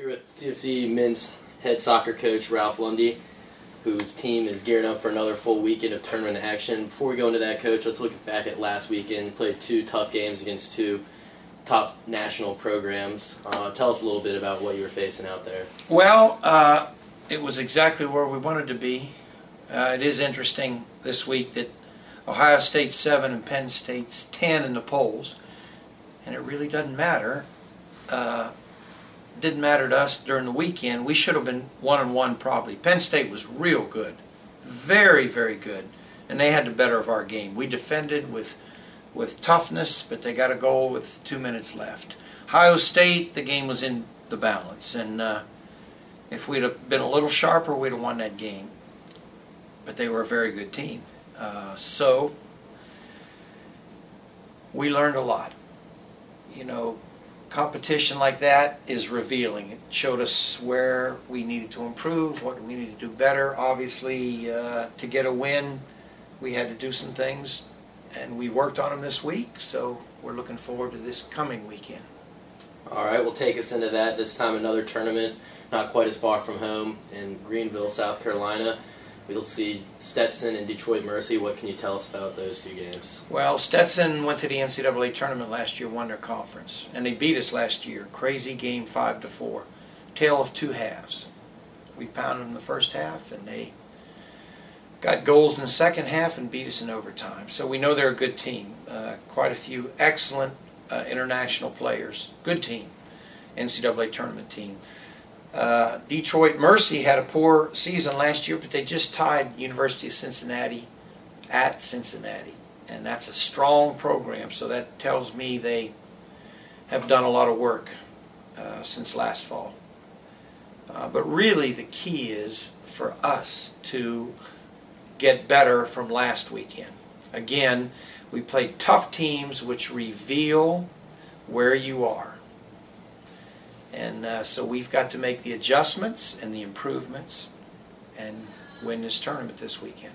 Here with CFC men's head soccer coach Ralph Lundy, whose team is gearing up for another full weekend of tournament action. Before we go into that, Coach, let's look back at last weekend. Played two tough games against two top national programs. Tell us a little bit about what you were facing out there. Well, it was exactly where we wanted to be. It is interesting this week that Ohio State's 7 and Penn State's 10 in the polls, and it really doesn't matter. Didn't matter to us during the weekend. We should have been 1-1 probably. Penn State was real good, very, very good, and they had the better of our game. We defended with toughness, but they got a goal with 2 minutes left. Ohio State, the game was in the balance, and if we'd have been a little sharper, we'd have won that game. But they were a very good team. So we learned a lot. You know, competition like that is revealing. It showed us where we needed to improve, what we needed to do better. Obviously, to get a win, we had to do some things, and we worked on them this week, so we're looking forward to this coming weekend. All right, well, take us into that. This time another tournament, not quite as far from home, in Greenville, South Carolina. We'll see Stetson and Detroit Mercy. What can you tell us about those two games? Well, Stetson went to the NCAA tournament last year, won their conference, and they beat us last year. Crazy game, 5-4. Tale of two halves. We pounded them in the first half, and they got goals in the second half and beat us in overtime. So we know they're a good team. Quite a few excellent international players. Good team. NCAA tournament team. Detroit Mercy had a poor season last year, but they just tied University of Cincinnati at Cincinnati, and that's a strong program, so that tells me they have done a lot of work since last fall. But really the key is for us to get better from last weekend. Again, we played tough teams which reveal where you are. And so we've got to make the adjustments and the improvements and win this tournament this weekend.